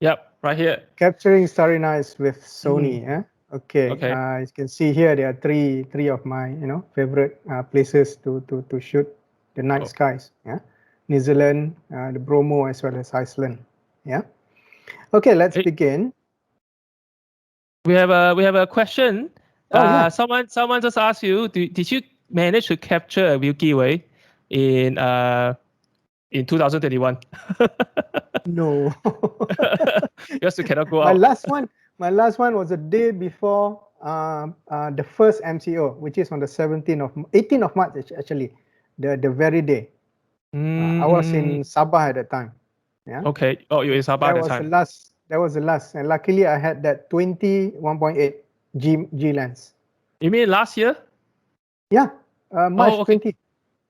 Yep, right here. Capturing Starry Nights with Sony. Mm, Yeah. Okay. okay. You can see here there are three of my favorite places to shoot the night Oh, skies. Yeah. New Zealand, the Bromo as well as Iceland. Yeah. Okay, let's hey, begin. we have a question. Oh yeah. Someone just asked you, did you manage to capture a Milky Way in 2021? No. Because you cannot go my out. last one, my last one was a day before the first MCO, which is on the 18th of March actually, the very day. I was Mm, in Sabah at that time. Yeah, okay. Oh, you're in Sabah at that the was the time. last. That was the last, and luckily I had that 21.8 G lens. You mean last year? Yeah, Oh, March okay. 20.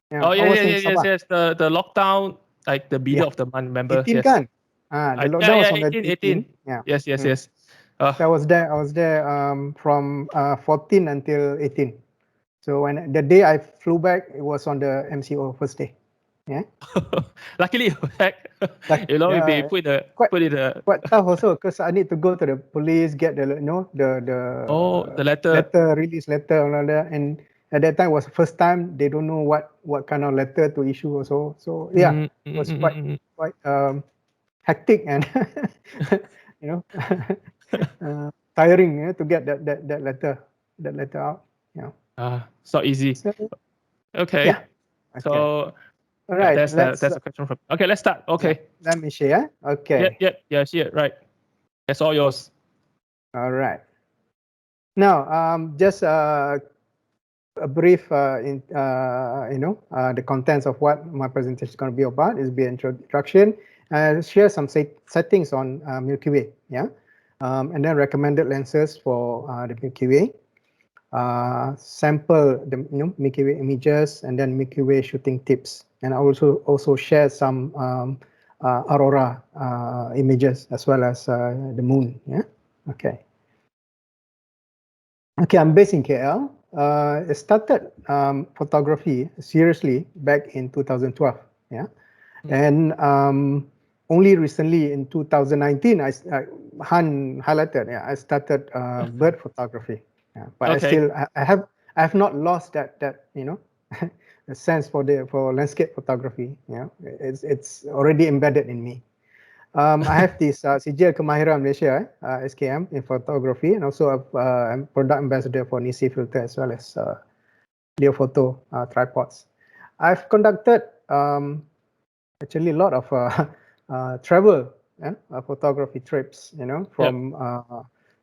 Yeah, Oh, I yeah, was yeah, in yeah, yes, Sabah. yes. The lockdown, like the middle Yeah, of the month, remember? 18 Yes. kan? The Yeah, lockdown yeah, was on the 18, 18. 18. Yeah. Yes, yes, Mm. yes. Uh, So I was there from 14 until 18. So when the day I flew back, it was on the MCO first day. Yeah, luckily you're back. like If they quite put in the quite tough also because I need to go to the police, get the the the letter. letter release letter and all that. And at that time was the first time they don't know what kind of letter to issue also. So yeah, Mm, it mm, was mm, mm, mm. quite hectic and you know tiring, to get that letter out. Yeah. It's not easy. So Okay. yeah. Okay. So All yeah, right. Let's that's a question from. Okay, let's start. yeah. Okay. Let me share. Yeah, Okay. yeah, yeah. See it right. That's all yours. All right. Now, just a brief the contents of what my presentation is going to be about is be an introduction. Share some settings on Milky Way. Yeah. And then recommended lenses for the Milky Way. Sample the Milky Way images and then Milky Way shooting tips, and I also share some aurora images as well as the moon. Yeah. Okay. Okay, I'm based in KL. I started photography seriously back in 2012. Yeah, and only recently in 2019, Han highlighted. Yeah, I started bird photography. Yeah, but Okay. I have not lost that the sense for landscape photography. Yeah, it's already embedded in me. I have this Sijil Kemahiran Malaysia, SKM, in photography, and also I'm product ambassador for Nisi Filter as well as Leo Photo tripods. I've conducted actually a lot of travel photography trips, Yep. from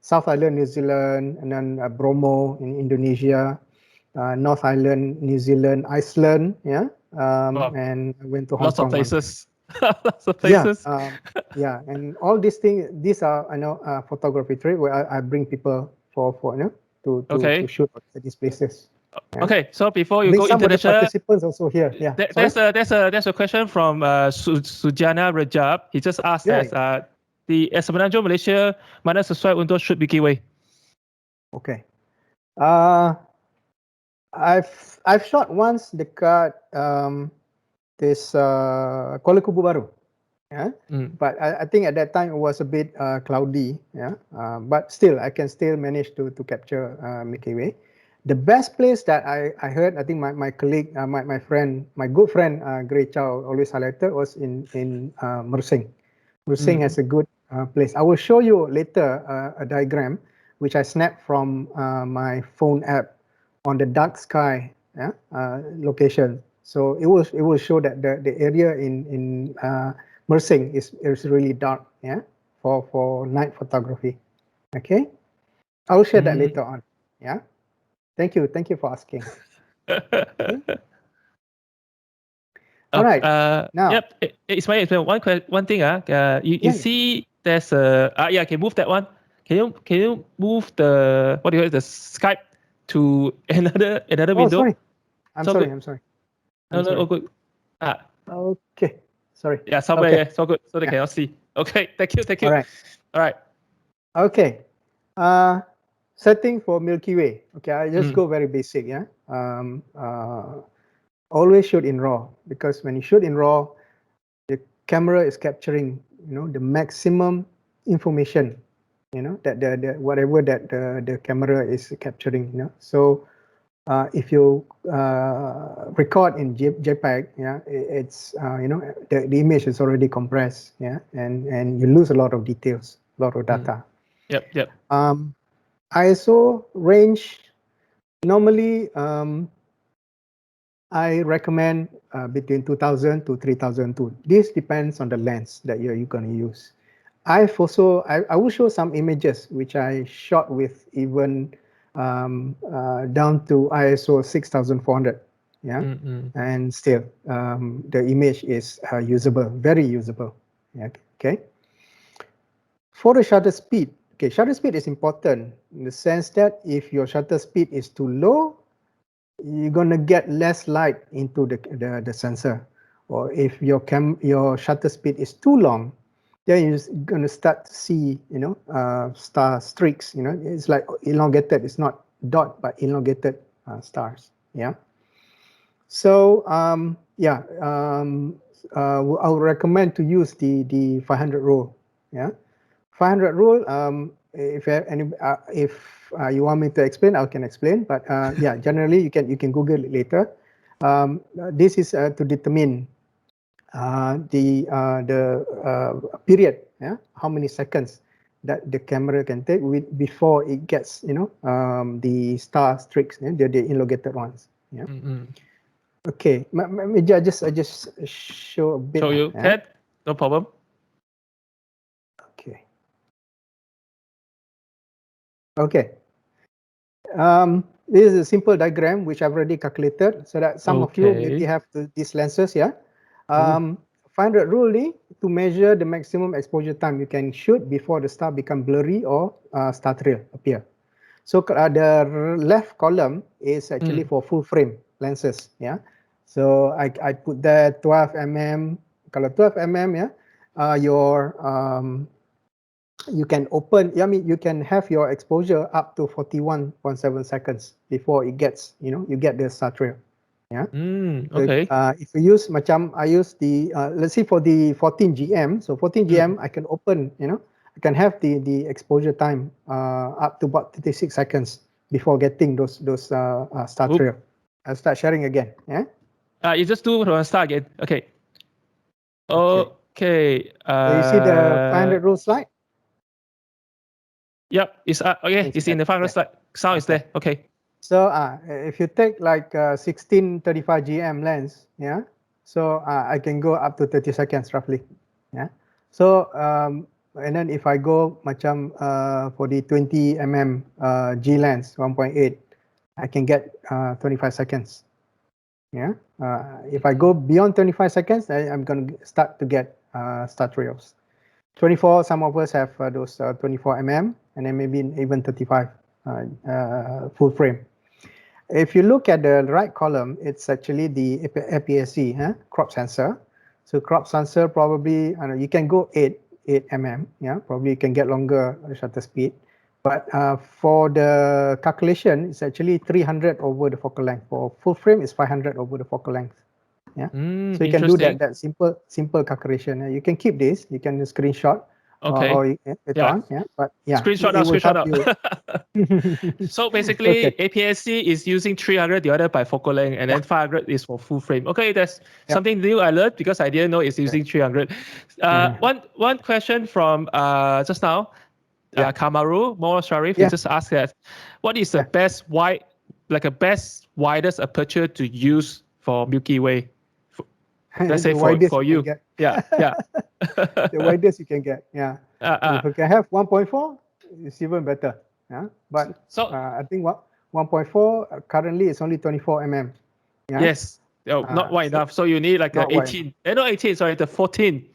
South Island, New Zealand, and then Bromo in Indonesia, North Island, New Zealand, Iceland, yeah, Wow. and I went to Hong Lots of Kong one time. places. Lots of Yeah, places. and all these are photography trip where I bring people for to Okay. shoot at these places. Yeah, Okay. So before you bring go some of the international, participants also here. Yeah, sorry. there's a question from Sujana Rajab. He just asked Yeah, us, di semenanjung Malaysia mana sesuai untuk shoot Milky okay. Uh, I've shot once dekat this Kuala Kubu Baru. Yeah, Mm. but I think at that time it was a bit cloudy. Yeah, but still I can still manage to capture Milky Way. The best place that I heard, I think my colleague, my friend, my good friend Gray Chow always highlighted was in Mersing. Mersing Mm. has a good place. I will show you later a diagram which I snapped from my phone app on the dark sky, yeah, location. So it will show that the area in Mersing is really dark, yeah, for night photography. Okay, I will share that Mm. later on. Yeah, thank you for asking. Okay, all right. Now, Yep. Ismail, one thing. You yeah, yeah. see, there's a yeah. Can you move that one? Can you move the what do you call it, the Skype to another Oh, window? sorry. It's all good. I'm sorry. No, I'm no, all sorry. good. Ah, Okay, sorry. yeah, somewhere. Okay, Yeah, it's all good. So they yeah. cannot see. Okay. Thank you. Thank All you. right. All right. Okay. Uh, Setting for Milky Way. Okay, I just Mm. go very basic. Yeah. Always shoot in RAW because when you shoot in RAW, the camera is capturing, the maximum information, that the whatever that the camera is capturing, So if you record in JPEG, it's the image is already compressed, and you lose a lot of details, a lot of data. Yep. ISO range, normally I recommend between 2000 to 3002. This depends on the lens that you're going to use. I will show some images which I shot with even down to ISO 6400, and still the image is usable, very usable. Okay. For the shutter speed, shutter speed is important in the sense that if your shutter speed is too low, you're gonna get less light into the sensor, or if your shutter speed is too long, then you're gonna start to see star streaks. It's like elongated. It's not dot but elongated stars. So I would recommend to use the 500 rule. 500 rule. If you want me to explain, I can explain. But generally you can Google it later. This is to determine the period, how many seconds that the camera can take before it gets the star streaks, the elongated ones. Okay, maybe I just show a bit. Show you, Ted? No problem. Okay. This is a simple diagram which I've already calculated, so that some of you maybe have these lenses. 500 rule to measure the maximum exposure time you can shoot before the star become blurry or star trail appear. So the left column is actually for full frame lenses. So I put there 12 mm. Kalau 12 mm, you can you can have your exposure up to 41.7 seconds before it gets, you get the star trail. Okay. So, if you use I use the let's see for the 14 GM. So 14 GM, I can open, I can have the exposure time up to about 36 seconds before getting those star trail. I'll start sharing again. You just do from the start again. Okay. Okay. So you see the 500 rule slide? Yep. It's okay. It's in the 500 slide. Sound is there. Okay. So if you take like 1635 GM lens, so I can go up to 30 seconds roughly. So and then if I go for the 20 mm G lens 1.8, I can get 25 seconds. If I go beyond 25 seconds, I'm going to start to get star trails. 24, some of us have those 24 mm, and then maybe even 35 full frame. If you look at the right column, it's actually the APS-C crop sensor. So crop sensor probably you can go 8 mm. Probably you can get longer shutter speed. But for the calculation, it's actually 300 over the focal length. For full frame, it's 500 over the focal length. So you can do that simple calculation. You can keep this. You can screenshot. Or later on. But screenshot out. So basically, APS-C is using 300 divided by focal length, and then 500 is for full frame. Okay, that's something new I learned because I didn't know it's using 300. One question from just now, Kamaru More Sharif, he just asked that, what is the best widest aperture to use for Milky Way? Let's say for you. The widest you can get. If you can have 1.4, it's even better. But so I think 1.4 currently is only 24 mm. Yes. Not wide enough. So you need like 18. Not 18. Sorry, the 14.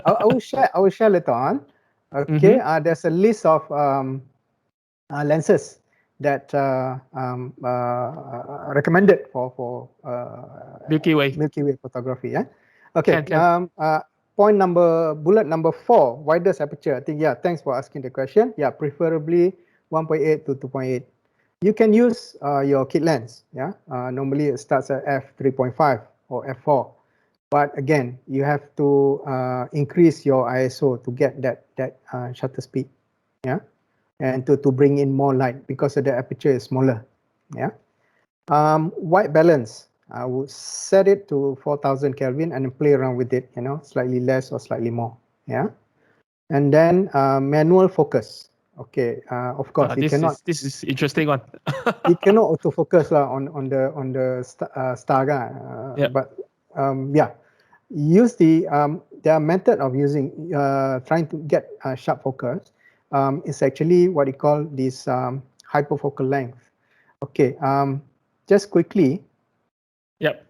I will share later on. Okay. There's a list of lenses that recommended for Milkyway photography. Okay. Bullet number 4, widest aperture. I think thanks for asking the question. Preferably 1.8 to 2.8. You can use your kit lens. Normally it starts at f3.5 or f4. But again, you have to increase your ISO to get that shutter speed, yeah, and to bring in more light because the aperture is smaller, yeah. White balance, I would set it to 4000 Kelvin and play around with it, slightly less or slightly more, yeah. And then manual focus. Okay, of course, you cannot. This is interesting one. You cannot autofocus lah on the star kan. Yeah. But yeah, use their method of using trying to get sharp focus is actually what you call this hyperfocal length. Okay, just quickly. Yep.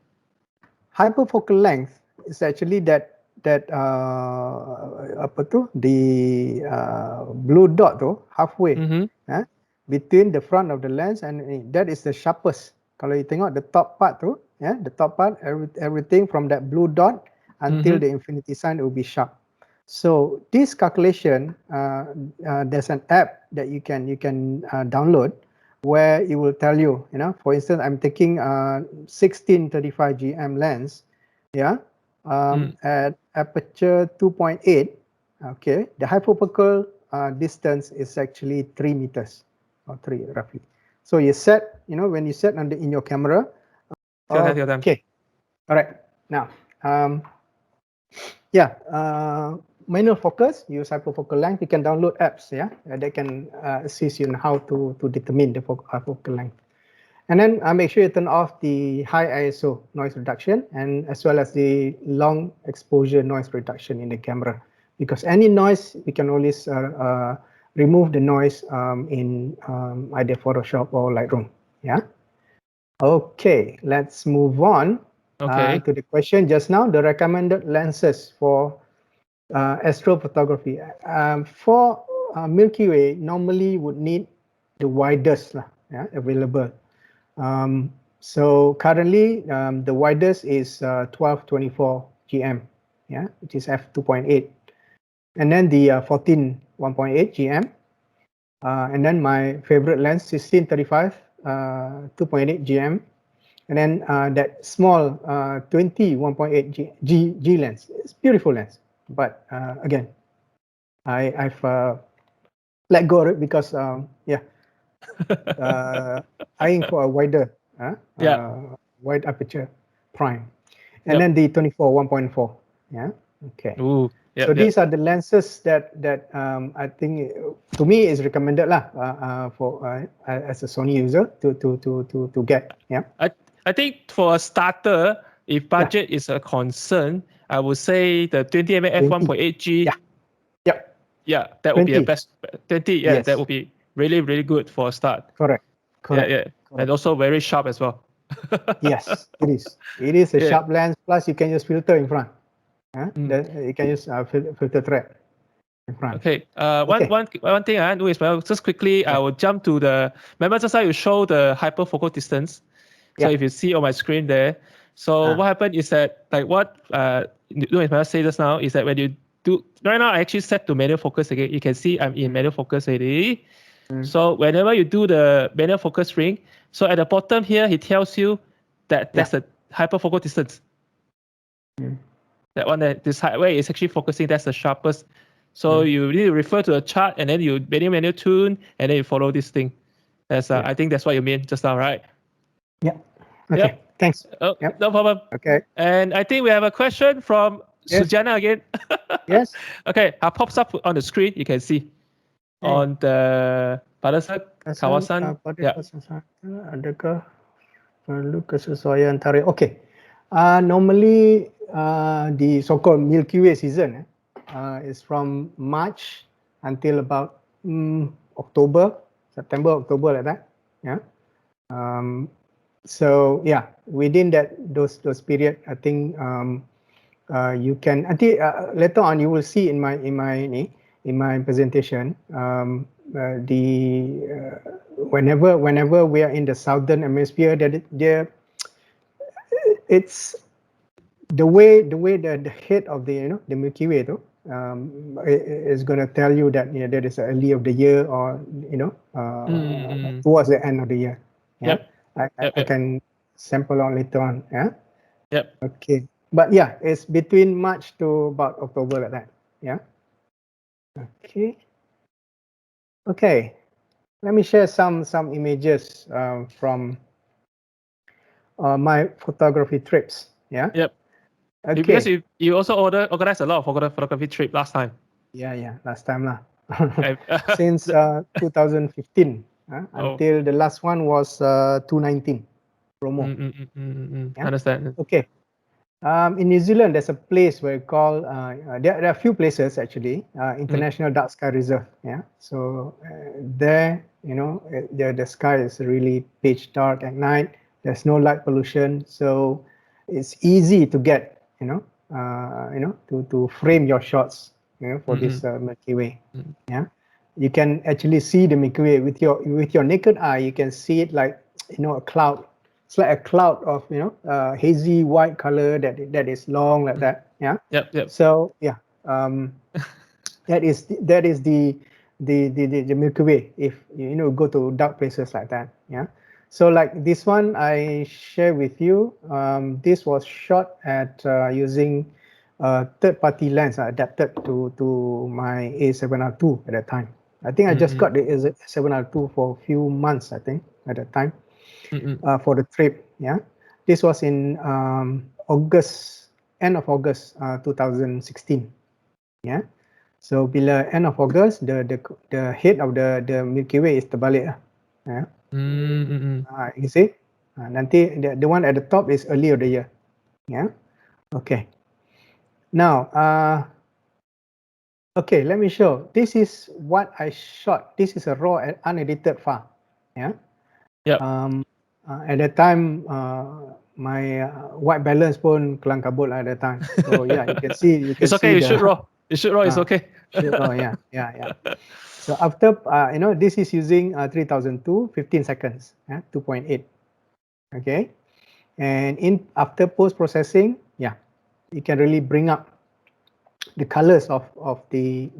Hyperfocal length is actually that apa tu, the blue dot tu halfway between the front of the lens, and that is the sharpest. Kalau you tengok the top part tu, the top part, everything from that blue dot until the infinity sign will be sharp. So this calculation, there's an app that you can download where it will tell you, for instance, I'm taking 1635 GM lens, at aperture 2.8. Okay, the hyperfocal distance is actually 3 meters or 3 roughly. So you set, when you set in your camera. Okay, all right. Now, manual focus, use hyperfocal length. You can download apps, that can assist you in how to determine the focal length. And then make sure you turn off the high ISO noise reduction, and as well as the long exposure noise reduction in the camera, because any noise we can always remove the noise in either Photoshop or Lightroom. Yeah. Okay, let's move on to the question just now. The recommended lenses for astrophotography. For Milky Way, normally would need the widest available. So currently, the widest is 1224 GM, which is f2.8, and then the 14 1.8 GM, and then my favorite lens 1635 2.8 GM, and then that small 20 1.8 G lens. It's beautiful lens, but again, I've let go of it because eyeing for a wider wide aperture prime, and then the 24 1.4. Yeah. Okay. Ooh. Yep, so these are the lenses that I think to me is recommended for as a Sony user to get. Yeah. I think for a starter, if budget is a concern, I would say the 20mm f1.8G. Yeah. Yeah, that would be the best. 20. Yeah, yes. That would be really, really good for a start. Correct. Yeah. And also very sharp as well. Yes, it is. It is a sharp lens. Plus, you can use filter in front. You can use filter trap in front. Okay. One thing I do is, well, just quickly, I will jump to remember just how you show the hyperfocal distance. So if you see on my screen there, so what happened is that, like what Ismail said just now, is that when you do, right now I actually set to manual focus again. You can see I'm in manual focus already. So whenever you do the manual focus ring, so at the bottom here, he tells you that that's the hyperfocal distance. That one, this where it's actually focusing, that's the sharpest. So you need to refer to the chart, and then you manual tune, and then you follow this thing. That's I think that's what you mean just now, right? Yeah. Okay. Thanks. Oh, no problem. Okay. And I think we have a question from Sujana again. Yes. Okay. It pops up on the screen. You can see on the pada saat kawasan. Adakah perlu kesesuaian tarikh? Okay. Normally the so-called Milky Way season is from March until about September, October, like that. Yeah. So yeah, within those period, I think you can. I think later on you will see in my presentation whenever we are in the southern hemisphere, that it's the way the head of the Milky Way is going to tell you that that is early of the year, or towards the end of the year. Yeah. I can sample on later on. Yeah. Yep. Okay. But yeah, it's between March to about October like that. Yeah. Okay. Okay. Let me share some images from my photography trips. Yeah. Yep. Because Okay. you also organized a lot of photography trip last time. Yeah. Last time lah. Okay. Since 2015 Oh. until the last one was 2019 promo. Yeah. Understand. Okay. In New Zealand, there's a place where called there are a few places actually. International Dark Sky Reserve. Yeah. So there, the sky is really pitch dark at night. There's no light pollution, so it's easy to get to frame your shots for this Milky Way. Yeah. You can actually see the Milky Way with your naked eye. You can see it like a cloud. It's like a cloud of hazy white color that is long like that. Yeah. Yep. So yeah, that is the Milky Way. If go to dark places like that. Yeah. So like this one I share with you. This was shot at using third-party lens adapted to my A7R2 at that time. I think I just got the A7R2 for a few months. I think at that time. For the trip. Yeah, this was in end of August 2016. Yeah, so bila end of August, the head of the Milky Way is terbalik. Yeah, you see, nanti the one at the top is early of the year. Yeah, okay. Now, okay, let me show. This is what I shot. This is a raw and unedited file. Yeah. Yep. At that time, my white balance pun kelang kabut at that time. So yeah, you can see. It's okay. You shoot raw. You shoot raw. It's okay. Shoot raw. Yeah. So after this is using 3002, 15 seconds. 2.8. Okay. And after post processing, yeah, you can really bring up the colors of the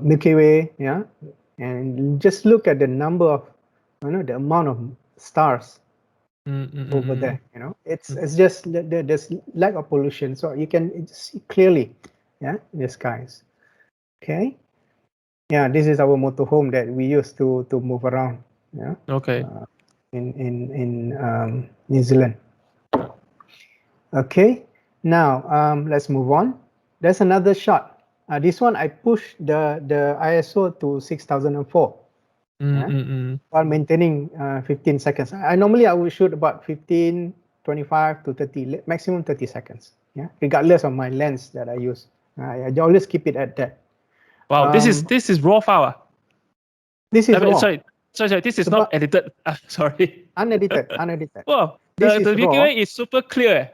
Milky Way. Yeah. And just look at the number of the amount of stars over there. It's just there's lack of pollution, so you can see clearly. Yeah, the skies. Okay. Yeah, this is our motorhome that we used to move around. Yeah. Okay. In New Zealand. Okay. Now let's move on. There's another shot. This one I pushed the ISO to 6004. While maintaining 15 seconds. I would shoot about 15, 25 to 30, maximum 30 seconds. Yeah, regardless of my lens that I use. I always keep it at that. Wow, this is raw file. This is raw. Sorry. This is not edited. Sorry. Unedited. Wow, the Milky Way is super clear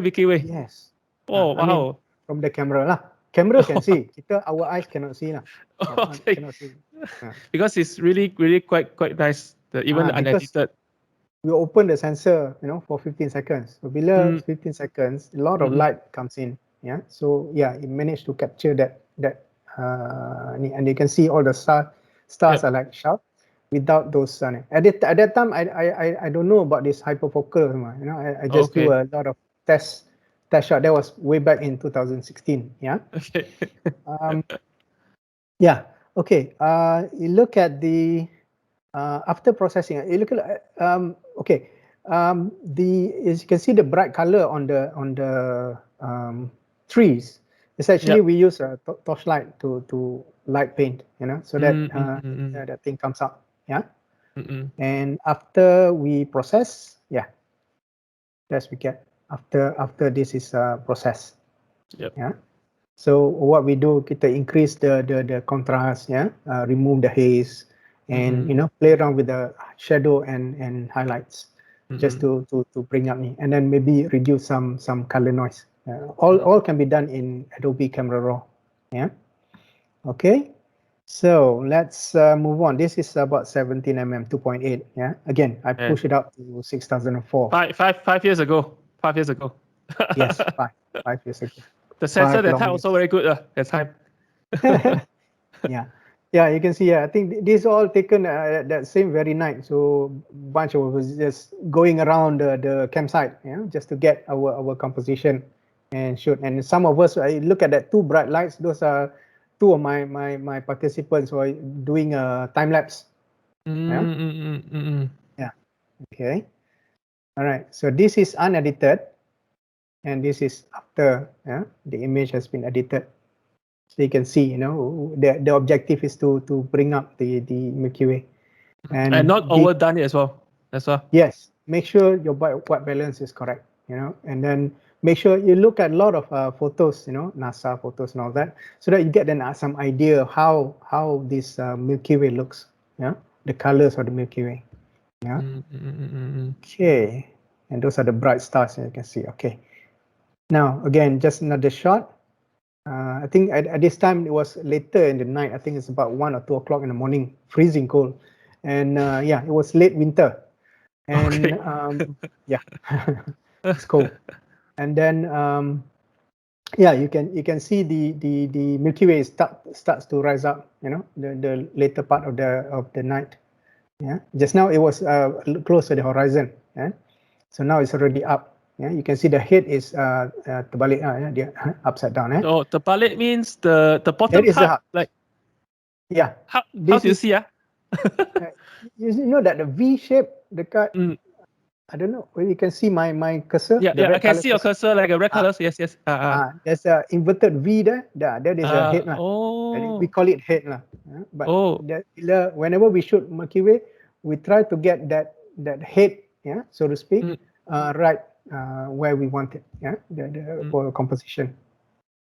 Milky Way. Yes. Oh, wow. I mean, from the camera lah. Camera can see. Our eyes cannot see lah. Okay. Cannot see. Because it's really quite nice. Even unedited. We open the sensor, for 15 seconds. So below 15 seconds, a lot of light comes in. Yeah. So yeah, it managed to capture that and you can see all the stars are like sharp without those. At that time, I don't know about this hyperfocal. I just do a lot of test shot. That was way back in 2016. Yeah. Okay. Yeah. Okay. You look at the after processing. You look at okay. As you can see the bright color on the trees. It's actually we use a torchlight to light paint. So that that thing comes up. Yeah. And after we process, that's we get after this is processed. Yep. Yeah. So what we do, kita increase the contrast, remove the haze, and play around with the shadow and highlights, just to bring up and then maybe reduce some color noise. All can be done in Adobe Camera Raw. Yeah. Okay. So let's move on. This is about 17 mm 2.8. Yeah. Again, I push it up to 6004. 5 years ago. 5 years ago. Yes, 5 years ago. The sensor that time also very good that time. Yeah. Yeah, you can see. Yeah, I think these all taken that same very night. So bunch of us just going around the campsite, just to get our composition and shoot. And some of us, I look at that two bright lights. Those are two of my participants who are doing a time lapse. Yeah. Yeah. Okay. All right. So this is unedited, and this is after the image has been edited. So you can see, the objective is to bring up the Milky Way, and not overdone it as well. Yes, make sure your white balance is correct, and then make sure you look at a lot of photos, NASA photos and all that, so that you get some idea of how this Milky Way looks, the colors of the Milky Way. Yeah. Okay, and those are the bright stars you can see. Okay, now again, just another shot. I think at this time it was later in the night. I think it's about 1 or 2 o'clock in the morning, freezing cold, and yeah, it was late winter, and yeah, it's cold. And then yeah, you can see the Milky Way starts to rise up. The later part of the night. Yeah, just now it was close to the horizon. Yeah, so now it's already up. Yeah, you can see the head is terbalik, upside down. Oh, terbalik means the bottom That is part, like yeah. how do you see? You know that the V shape, I don't know whether you can see my cursor. Yeah, the red I can color see your cursor like a red color. Yes. There's a inverted V there. That is a head lah. Oh. We call it head lah. But whenever we shoot Milky Way, we try to get that head, so to speak, right where we want it. For composition.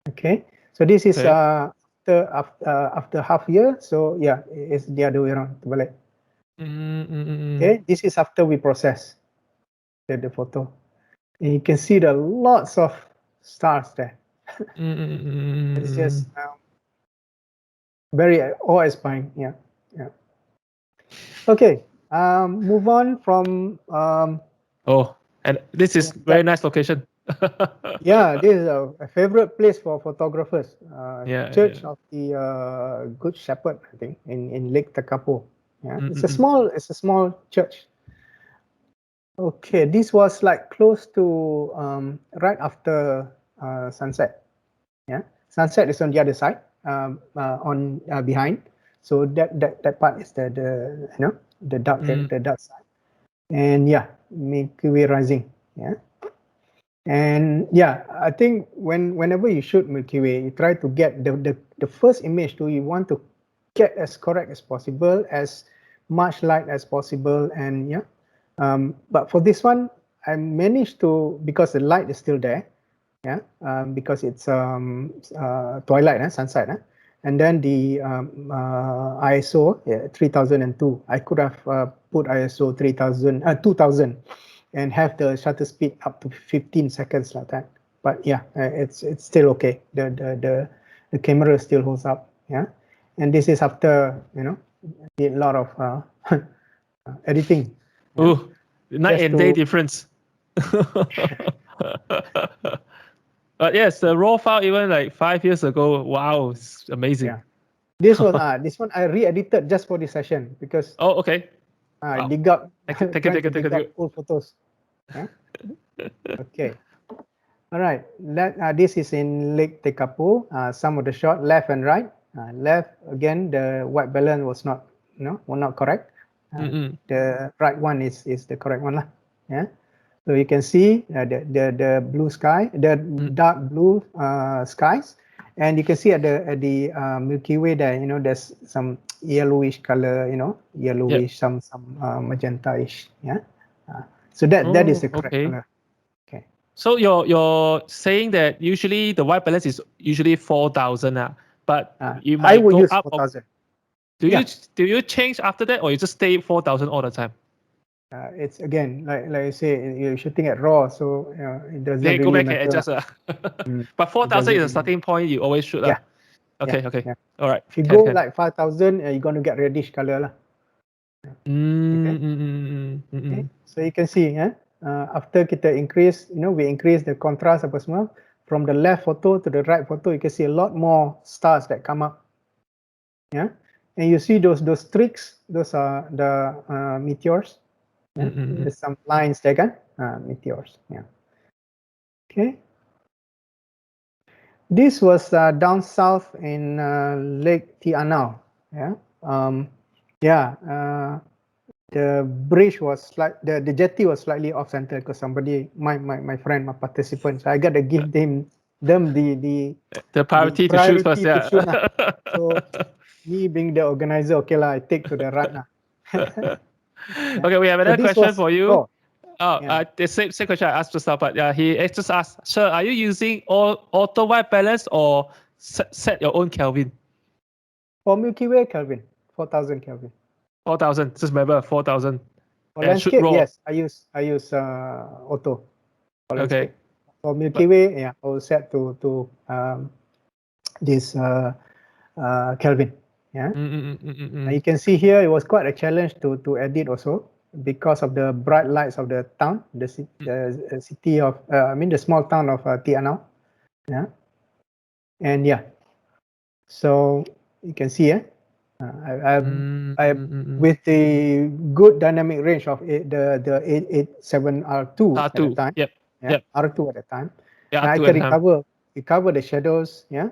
Okay, so this is after half year. So yeah, it's the other way around. Okay, this is after we process the photo, and you can see the lots of stars there. It's just very awe-inspiring. Yeah. Okay, move on from and this is very nice location. Yeah, this is a favorite place for photographers. Church of the Good Shepherd, I think, in Lake Tekapo. Yeah, it's a small church. Okay, this was like close to right after sunset. Yeah, sunset is on the other side, on behind. So that part is the dark side, and yeah, Milky Way rising. Yeah. And yeah, I think whenever you shoot Milky Way, you try to get the first image. You want to get as correct as possible, as much light as possible, and yeah. But for this one, I managed to, because the light is still there, because it's twilight, sunset, and then the ISO 3002. I could have put ISO 2000. And have the shutter speed up to 15 seconds like that. But yeah, it's still okay. The camera still holds up. Yeah, and this is after did a lot of editing. Oh, night and day difference. But yes, the raw file even like 5 years ago. Wow, it's amazing. Yeah, this was this one I re-edited just for this session because. Oh, okay. I dig up. Take it. Old photos. Yeah? Okay. All right. This is in Lake Tekapo. Some of the shot left and right. Left again, the white balance was not correct. The right one is the correct one lah. Yeah. So you can see the blue sky, the dark blue skies, and you can see at the Milky Way there. There's some yellowish color. Yellowish, some magenta-ish. Yeah. So that is the correct color. Okay. So you're saying that usually the white balance is usually 4,000, but you might go use up. 4,000. Do you change after that, or you just stay 4,000 all the time? It's again like you say, you're shooting at RAW, so it doesn't really go back matter. And adjust. But 4,000 is a starting point. You always shoot. Yeah. Okay. Yeah. All right. If you go like 5,000, you're going to get reddish color lah. Okay. So you can see, after kita increase, we increase the contrast apa semua. From the left photo to the right photo, you can see a lot more stars that come up. Yeah. and you see those streaks. Those are the meteors. Yeah? There's some lines there, kan? Meteors. Yeah. Okay. This was down south in Lake Tianau. Yeah. The bridge was the jetty was slightly off center because somebody, my friend, my participant, so I got to give them the priority to shoot first. Yeah. shoot, so me being the organizer, okay lah, I take to the right now. Okay, we have another question for you. The same question I asked just now, but he just asked, sir, are you using auto white balance or set your own Kelvin? For Milkyway, Kelvin, 4,000 Kelvin. 4,000. Just remember 4,000. For landscape, yes, I use auto. For landscape. For Milkyway, yeah, I will set to this Kelvin. Yeah. You can see here it was quite a challenge to edit also because of the bright lights of the town, the city of the small town of Tianau. Yeah. And yeah, so you can see with the good dynamic range of the 887R2 at the time. R2 at the time. I can recover the shadows. Yeah.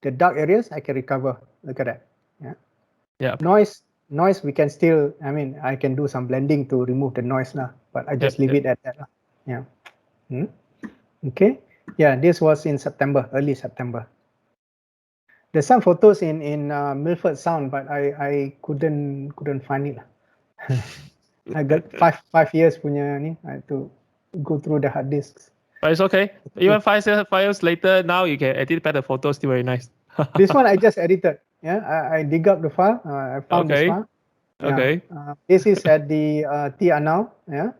The dark areas I can recover. Look at that. Yeah. Noise we can still, I can do some blending to remove the noise now, but I just leave it at that. Yeah. Okay. Yeah, this was in September, early September. There's some photos in Milford Sound, but I couldn't find it. I got five years punya ni. I had to go through the hard disks. But it's okay. Even 5 years later, now you can edit better photos. Still very nice. This one I just edited. Yeah, I dig up the file. I found this file. Yeah. Okay. This is at the Tianau. Yeah.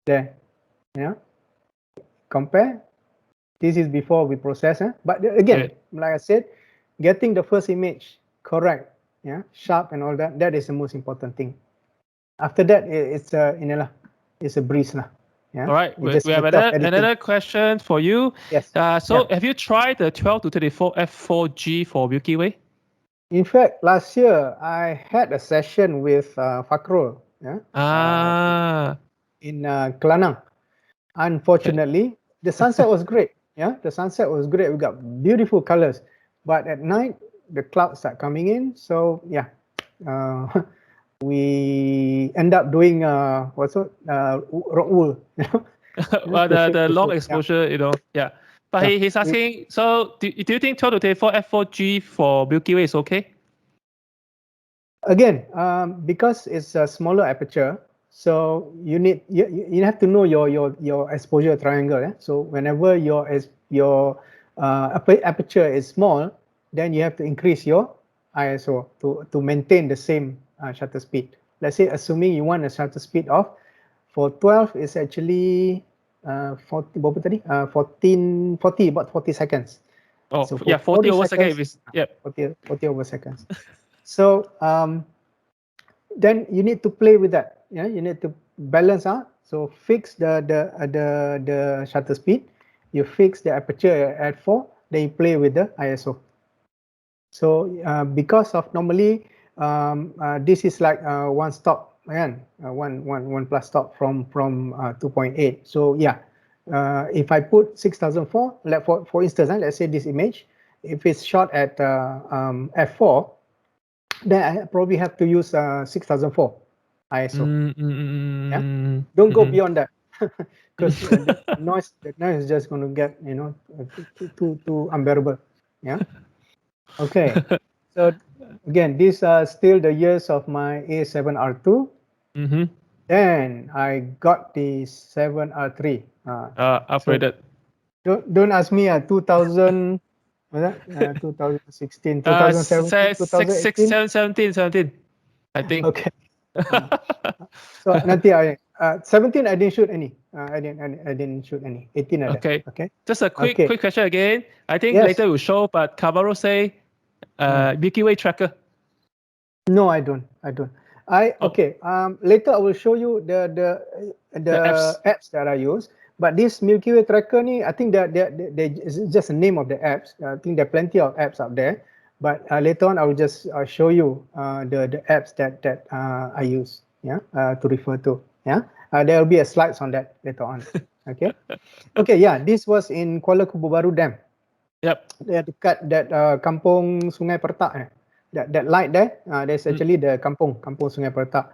There. Yeah. Compare. This is before we process. But again, like I said, getting the first image correct, yeah, sharp and all that. That is the most important thing. After that, it's a breeze lah. Yeah. All right. We have another question for you. Yes. Have you tried the 12 to 34 f4G for Milkyway? In fact, last year I had a session with Fakrul. Yeah. In Kelanang. Unfortunately, the sunset was great. Yeah, the sunset was great. We got beautiful colors, but at night the clouds start coming in. So yeah, we end up doing rock wool. Well, the long exposure, yeah. But he's asking, so do you think 12 to 34 f4G for Milkyway is okay? Again, because it's a smaller aperture, so you have to know your exposure triangle. Yeah? So whenever your aperture is small, then you have to increase your ISO to maintain the same shutter speed. Let's say, assuming you want a shutter speed of, for 12 is actually 40 about 40 seconds. Oh, so yeah, 40 over seconds. Yeah, 40 over seconds. So then you need to play with that. Yeah, you need to balance out. So fix the shutter speed. You fix the aperture at 4. Then you play with the ISO. So because of normally this is like one stop again, one plus stop from 2.8. So yeah, if I put 6004, like for instance, let's say this image, if it's shot at f4, then I probably have to use 6004 ISO. Yeah? Don't go beyond that because the noise is just going to get too unbearable. Yeah. Okay. So again, these are still the years of my A7R2. Then I got the 7R3. Upgraded. So don't ask me 2000. 2016, 2017, 17, I think. Okay. So nanti 17 I didn't shoot any. I didn't shoot any. 18 ada. Okay. Just a quick question again. I think later we'll show, but Kavaro say Milkyway tracker. No, I don't. Okay. Later I will show you the apps that I use. But this Milkyway tracker ni, I think that it's just the name of the apps. I think there are plenty of apps out there. But later on, I will just show you the apps that I use, yeah, to refer to. Yeah, there will be a slides on that later on. Okay, okay, yeah. This was in Kuala Kubu Baru Dam. Yep. Dekat that kampung Sungai Pertak. That light there, there's actually the kampung Sungai Pertak.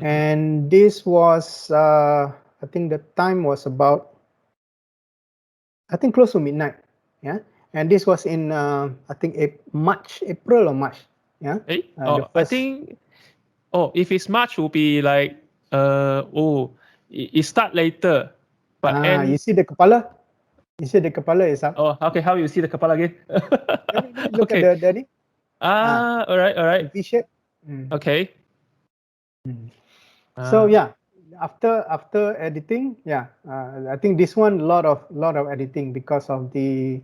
And this was, I think the time was about, I think close to midnight. Yeah. And this was in, I think April or March. Yeah. Hey? The I first, think, if it's March, will be like, it start later, but end. you see the kepala? You see the kepala is up. Oh, okay. How you see the kepala again? Let me look Okay. at the daddy. All right, all right. V shape. Okay. So yeah, after editing, yeah, I think this one lot of editing because of the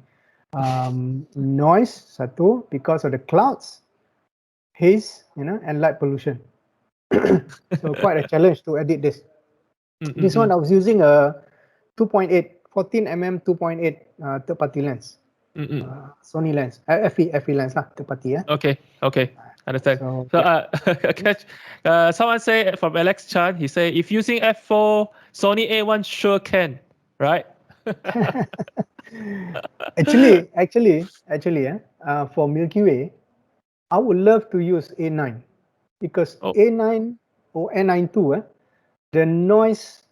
noise satu, because of the clouds, haze, and light pollution. So quite a challenge to edit this. This one I was using a 2.8 14mm 2.8 third party lens. Sony lens, FE lens lah, third party. Okay. Understand. So, Someone say from Alex Chan, he say if using f4 Sony A1 sure can, right? actually, for Milkyway, I would love to use A9 because A9 or N92, the noise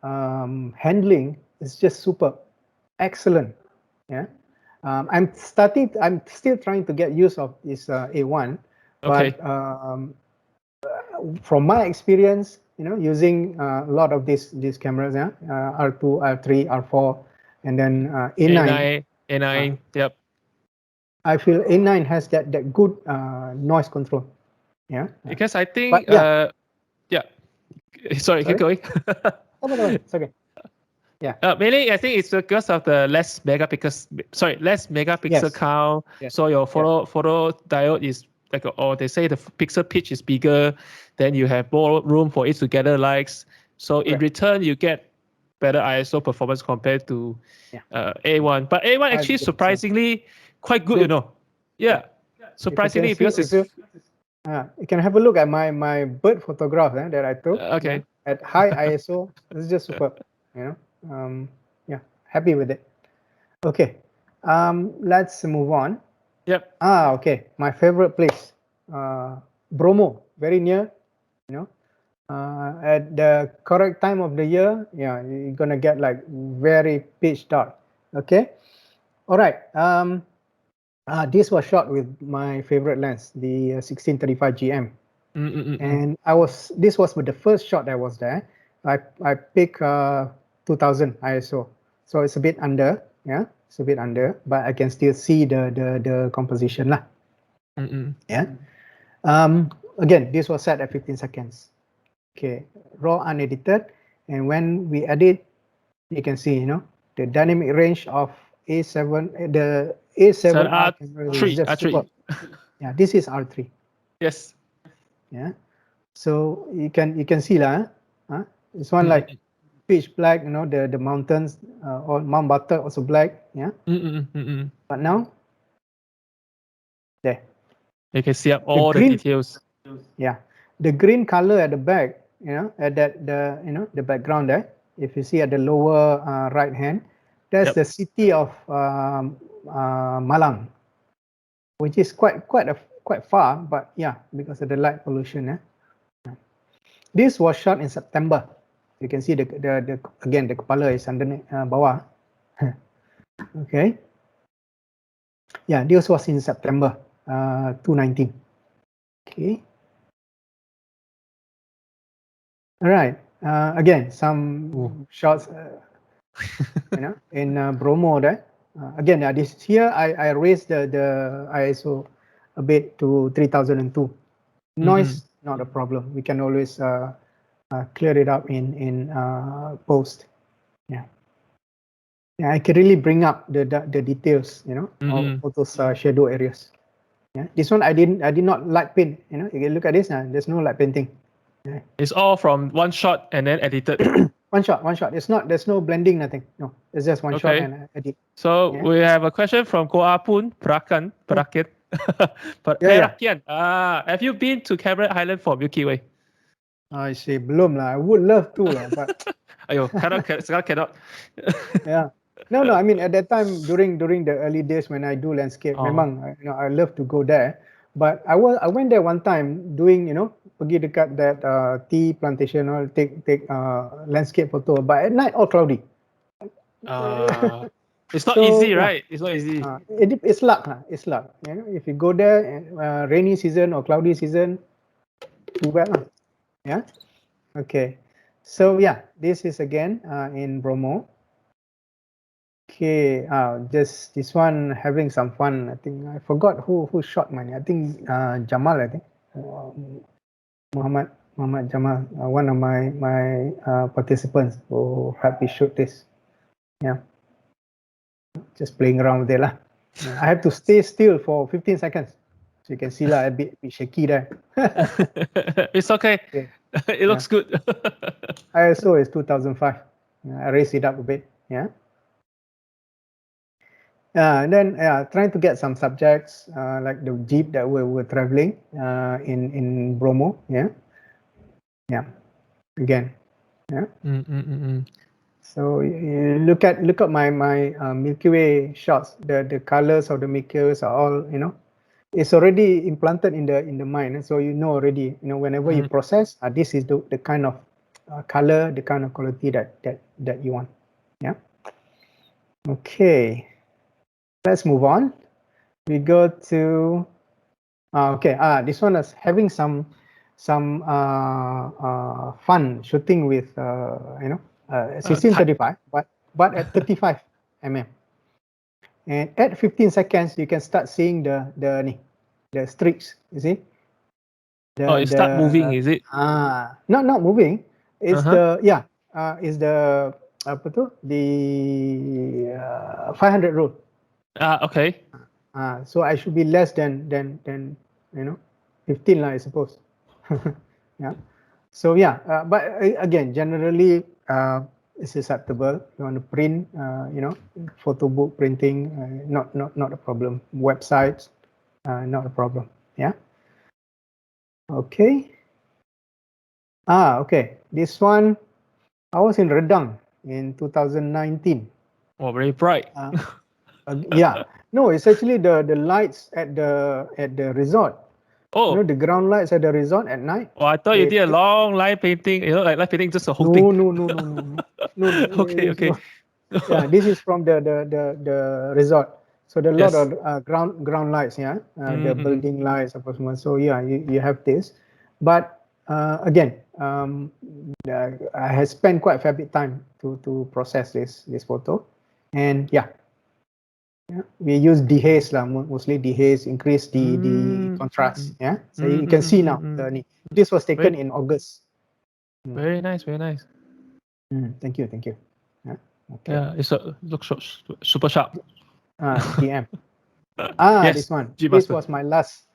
handling is just super excellent. Yeah, I'm still trying to get use of this A1, but from my experience, using a lot of these cameras, R2, R3, R4, and then A9, yep. I feel A9 has that good noise control. Yeah. Because I think, but, yeah. Sorry, keep going. No, it's okay. Yeah. Mainly, I think it's because of the less megapixel count. Yes. So your photo diode is like, or they say the pixel pitch is bigger, then you have more room for it to gather lights. So in return, you get better ISO performance compared to A1. But A1 actually surprisingly quite good, Yeah, surprisingly because it's. You can have a look at my bird photograph that I took. Okay. At high ISO, it's just superb. Yeah, happy with it. Okay, let's move on. Yep. Okay, my favorite place, Bromo, very near. At the correct time of the year, you're gonna get like very pitch dark. Okay, all right. This was shot with my favorite lens, the 1635 GM. And this was with the first shot that was there. I picked 2000 ISO, so it's a bit under, it's a bit under, but I can still see the composition lah. Yeah. Again, this was set at 15 seconds. Okay, raw unedited, and when we edit, you can see, the dynamic range of A7, the A7R camera is just super. Yeah, this is R3. Yes. Yeah. So you can see lah. This one like pitch black, the mountains or Mount Butter also black. Yeah. But now, there. You can see all the details. Yeah, the green color at the back, at the background there. If you see at the lower right hand, that's the city of Malang, which is quite far, but yeah, because of the light pollution. This was shot in September. You can see the again the kepala is underneath bawah. Okay. Yeah, this was in September 2019. Okay. All right. Again, some shots, in Bromo there. Again, this here I raised the ISO a bit to 3002. Noise not a problem. We can always clear it up in post. Yeah. Yeah, I can really bring up the details, of those shadow areas. Yeah, this one I did not light paint. You can look at this. There's no light painting. Yeah. It's all from one shot and then edited. One shot. There's no blending, nothing. No, it's just one shot and edit. So we have a question from Ko Apun Prakit. But Yeah, Perakian, have you been to Cameron Highland for Milky Way? I say belum lah. I would love to lah, but Ayo, sekarang cannot. yeah. No, I mean at that time during the early days when I do landscape, Oh. memang I love to go there. But I went there one time doing pergi dekat that tea plantation or take landscape photo. But at night all cloudy. It's not So, easy, yeah. right? It's not easy. It's luck lah. It's luck. If you go there rainy season or cloudy season, too bad lah. Yeah. Okay. So yeah, this is again in Bromo. Okay, just this one having some fun. I think I forgot who shot mine. I think Jamal. I think Muhammad Jamal, one of my participants who helped me shoot this. Yeah, just playing around with it lah. I have to stay still for 15 seconds, so you can see lah a bit shaky there. It's okay. Okay. It looks good. ISO is 2005. I raised it up a bit. Yeah. And then trying to get some subjects like the jeep that we were traveling in Bromo. Yeah. Again. Yeah. So you look at my Milky Way shots. The colors of the Milky Ways are all it's already implanted in the mind. So already whenever you process, this is the kind of color, the kind of quality that you want. Yeah. Okay. Let's move on. We go to okay. This one is having some fun shooting with 1635, but at 35 mm. And at 15 seconds, you can start seeing the streaks. You see? It start moving, is it? Not moving. It's is the apa tu the 500 rule. Okay. So I should be less than 15 lah, I suppose. Yeah. So yeah, but again, generally it's acceptable. You want to print, photo book printing, not a problem. Websites, not a problem. Yeah. Okay. Okay. This one, I was in Redang in 2019. Oh, very bright. Yeah. No, it's actually the lights at the resort. Oh. The ground lights at the resort at night. Oh, I thought you did a long line painting. Like line painting, just a whole thing. No. Okay. Yeah, this is from the resort. So there are a lot of ground lights. Yeah, the building lights, so yeah, you have this. But again, I have spent quite a fair bit of time to process this photo, and yeah, we use dehaze lah, mostly dehaze, increase the contrast. Yeah, so you can see now. This was taken in August. Very nice. Thank you. Yeah, okay. Yeah, looks super sharp. DM. Yes, this one. This was my last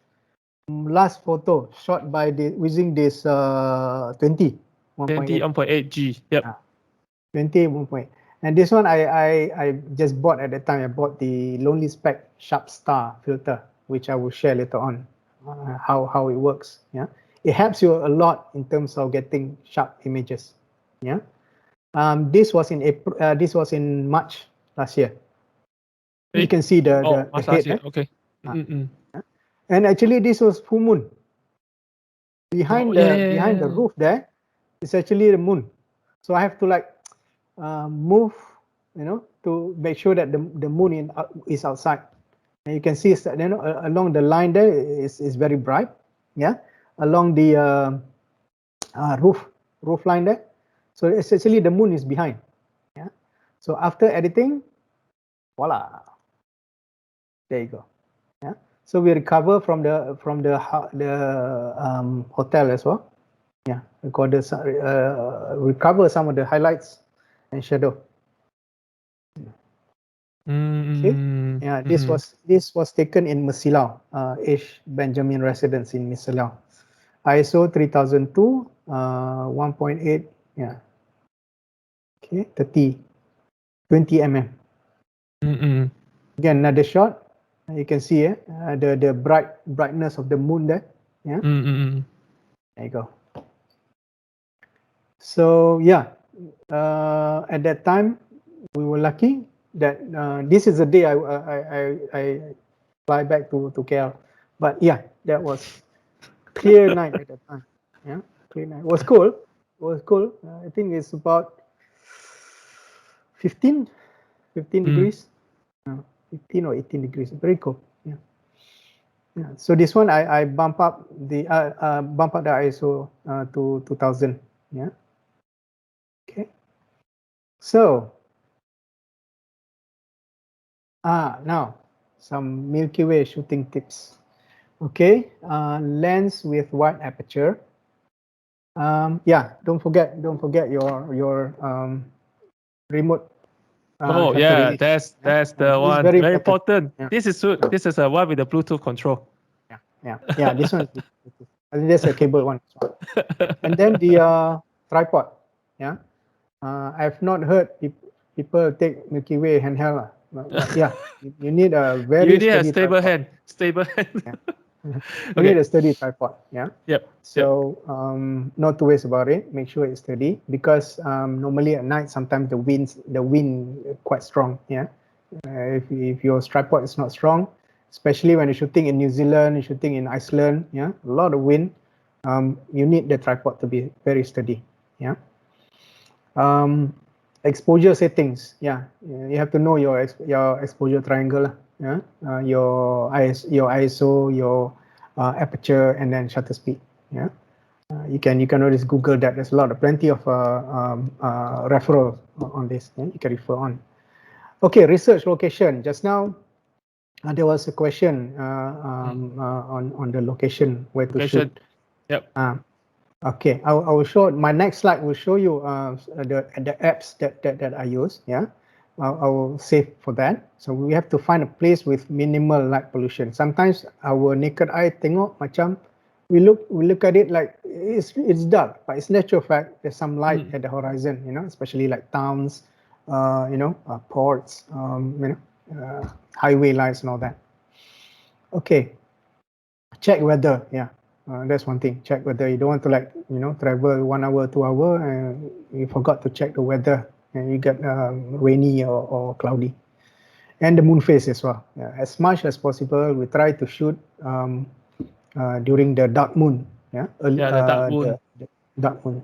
photo shot by using this 20 1.8 G. Yep. 20 1.8. And this one I just bought at the time. I bought the Lonely Speck Sharp Star filter, which I will share later on how it works. Yeah, it helps you a lot in terms of getting sharp images. Yeah. This was in April. This was in March last year. You can see the head. Okay. And actually, this was full moon. Behind the roof there, it's actually the moon. So I have to move, to make sure that the moon is outside. And you can see, along the line there is very bright. Yeah, along the roof line there. So essentially the moon is behind. Yeah. So after editing, voila. There you go. Yeah. So we recover from the hotel as well. Yeah. Recover some of the highlights and shadow. Okay. Yeah. This was taken in Mesilau, H. Benjamin residence in Mesilau. ISO 3002, 1.8. Yeah. Okay, 20 mm. Again, another shot. You can see the brightness of the moon there. Yeah, there you go. So yeah, at that time we were lucky that this is the day I fly back to KL. But yeah, that was clear night at that time. Yeah, clear night. It was cool. It was cool. I think it's about 15 degrees. 15 or 18 degrees. Very cool. Yeah. Yeah. So this one I bump up the ISO to 2000. Yeah. Okay. So now some Milky Way shooting tips. Okay. Lens with wide aperture. Yeah. Don't forget your remote. Oh Shutter yeah, release. that's the This is one. very Very important. important. Yeah. This is a one with the Bluetooth control. Yeah. This one is I think that's a cable one. And then the tripod. Yeah. I've not heard people take Milky Way handheld. But yeah, you need a very You need a steady stable tripod. hand. Stable hand. Yeah. You Okay. need a steady tripod. Yeah. Yep. So not to waste about it. Make sure it's steady because normally at night sometimes the wind quite strong. Yeah. If your tripod is not strong, especially when you're shooting in New Zealand, you're shooting in Iceland, yeah, a lot of wind. You need the tripod to be very steady. Yeah. Exposure settings. Yeah, you have to know your exposure triangle. Yeah. Your ISO, your aperture, and then shutter speed. Yeah. You can always Google that. There's plenty of referral on this. Yeah? You can refer on. Okay, research location. Just now, there was a question on the location where to shoot. Yep. Okay, I will show. My next slide will show you the apps that I use. Yeah, I will save for that. So we have to find a place with minimal light pollution. Sometimes our naked eye tengok macam we look at it like it's dark, but it's natural fact there's some light at the horizon. You know, especially like towns, ports, highway lights and all that. Okay, check weather. Yeah. That's one thing. Check whether you don't want to travel 1 hour, 2 hour, and you forgot to check the weather, and you get rainy or cloudy, and the moon phase as well. Yeah, as much as possible, we try to shoot during the dark moon. Yeah, the dark moon. The dark moon,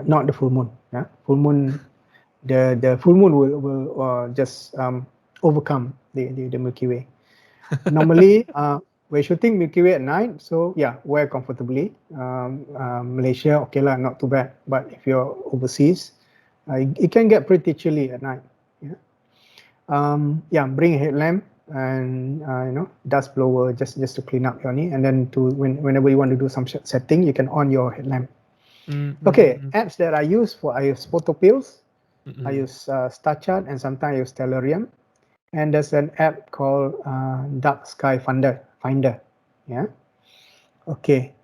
not the full moon. Yeah, full moon. The full moon will just overcome the Milky Way. Normally, we're shooting Milky Way at night, so yeah, wear comfortably. Malaysia, okay lah, not too bad. But if you're overseas, it can get pretty chilly at night. Yeah, bring a headlamp and dust blower just to clean up your knee, and then whenever you want to do some setting, you can on your headlamp. Okay, apps that I use photo pills. I use StarChart, and sometimes I use Stellarium. And there's an app called Dark Sky Finder. Yeah. Okay.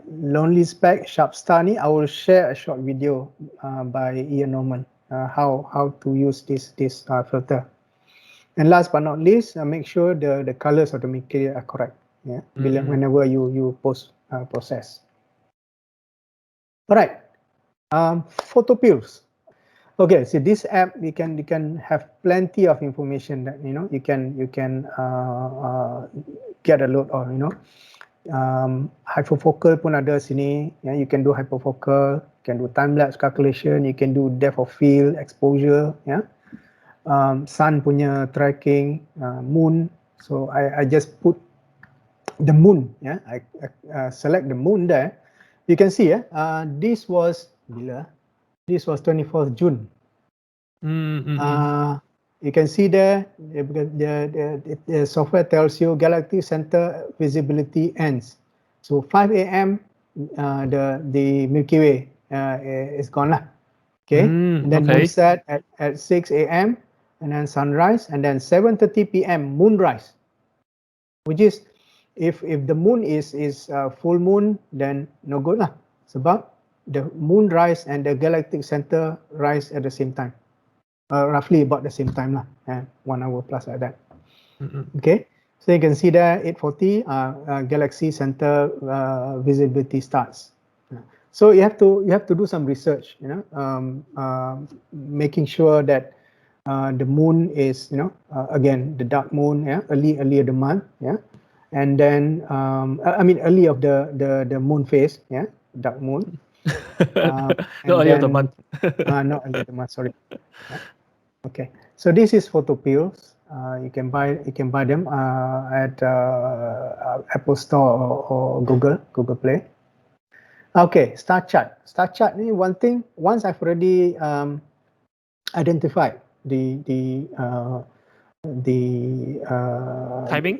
Lonely Spec Sharp Starry. I will share a short video by Ian Norman how to use this filter. And last but not least, make sure the colors of the Milky are correct. Yeah. Whenever you process. All right. Photo pills. Okay, so this app you can have plenty of information that you can get a load of. Hyperfocal pun ada sini. Yeah, you can do hyperfocal, you can do time lapse calculation, you can do depth of field, exposure. Yeah, sun punya tracking, moon. So I just put the moon. Yeah, I select the moon there. You can see. This was 24th June. You can see there the software tells you galactic center visibility ends. So 5 a.m. The Milky Way is gone lah. Okay, and then moonset at 6 a.m. and then sunrise, and then 7:30 p.m. moonrise. Which is if the moon is full moon, then no good lah. Sebab the moon rise and the galactic center rise at the same time. Roughly about the same time lah, 1 hour plus like that. Okay, So you can see there 840 galaxy center visibility starts. So you have to do some research, making sure that the moon is, again, the dark moon, early of the month, and then I mean early of the moon phase, dark moon, Not and early of the then month. not early of the month, sorry. Yeah. Okay, so this is photo pills. You can buy them at Apple Store or Google Play. Okay, star chart. Star chart ni one thing. Once I've already identified the Timing?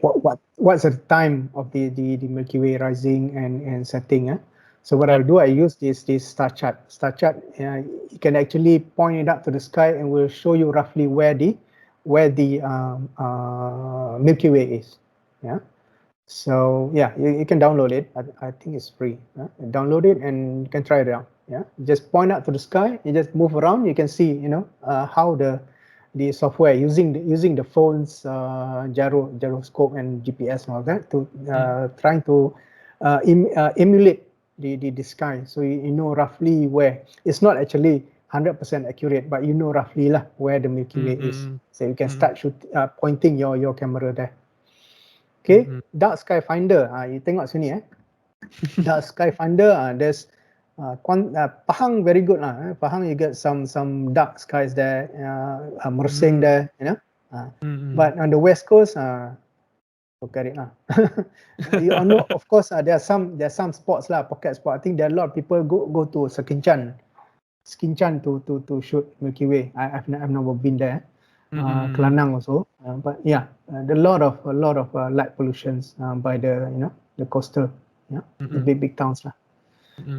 what's the time of the Milky Way rising and setting. So what Yep. I'll do, I use this star chart. Star chart, you can actually point it up to the sky and will show you roughly where the Milky Way is. Yeah. So yeah, you can download it. I think it's free. Download it and you can try it out. Yeah, just point out to the sky. You just move around. You can see, how the software using the phone's gyroscope and GPS and all that to trying to emulate the sky. So you know roughly where. It's not actually 100% accurate, but you know roughly lah where the Milky Way is. So you can start pointing your camera there. Okay, dark sky finder. You tengok sini dark sky finder. There's Pahang very good lah. Pahang you get some dark skies there. Mersing there, But on the west coast, forget it lah. You know, of course, there are some spots lah, pocket spot. I think there are a lot of people go to Sekinchan to shoot Milky Way. I've never been there. Kelanang also, but yeah, there are a lot of light pollutions by the the coastal, the big towns lah.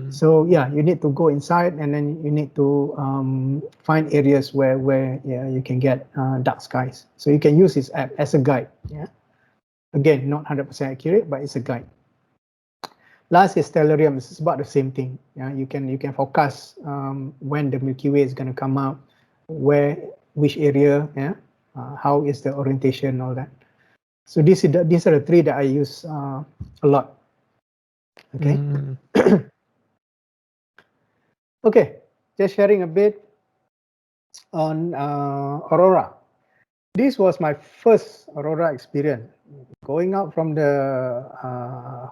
So yeah, you need to go inside and then you need to find areas where you can get dark skies. So you can use this app as a guide. Yeah, again, not 100% accurate, but it's a guide. Last is stellarium. It's about the same thing. Yeah, you can forecast when the Milky Way is going to come out, which area, how is the orientation, all that. So these are the three that I use a lot. Okay. Okay, just sharing a bit on aurora. This was my first aurora experience. Going out from the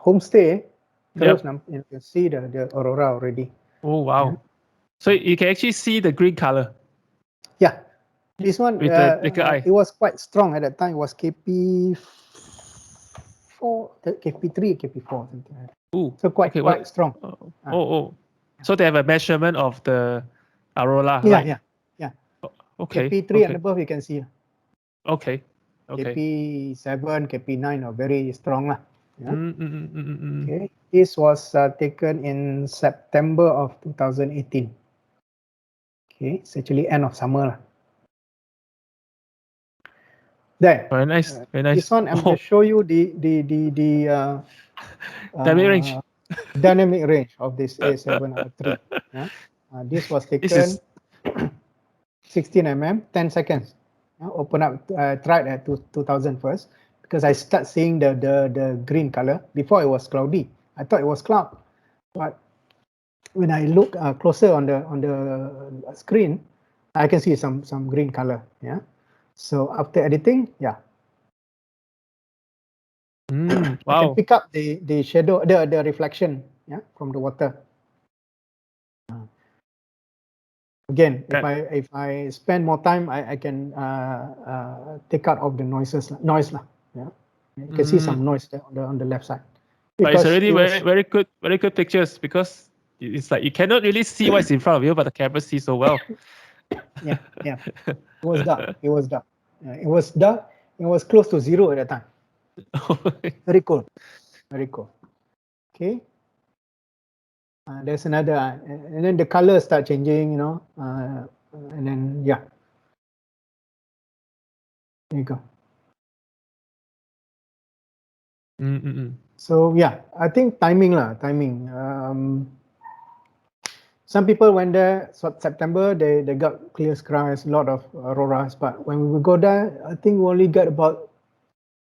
homestay, you can see the aurora already. Oh wow! Yeah. So you can actually see the green color. Yeah, this one with the naked eye. It was quite strong at that time. It was KP4, KP3, KP4, something like that. Ooh, so quite strong. So they have a measurement of the aurora. Yeah. Okay. KP3 and above you can see. Okay. KP7, KP9 are very strong lah. Yeah. Okay. This was taken in September of 2018. Okay, it's actually end of summer lah. There. Very nice. Very nice. This one I'm going to show you the dynamic range. Dynamic range of this A7R3. Yeah. This was taken 16 mm, 10 seconds. Open up, tried at 2000 first because I start seeing the green color. Before it was cloudy. I thought it was cloud, but when I look closer on the screen, I can see some green color. Yeah. So after editing, yeah. Wow. I can pick up the shadow, the reflection, from the water. Again, if I spend more time, I can take out of the noise lah. Yeah, you can see some noise there on the left side. But it's already very good pictures because it's like you cannot really see what's in front of you, but the camera sees so well. Yeah. It was dark. It was dark. It was dark. It was close to zero at that time. Very cool. Okay. There's another, and then the colors start changing, and then yeah. There you go. So yeah, I think timing. Some people went there September, they got clear skies, a lot of auroras, but when we go there, I think we only got about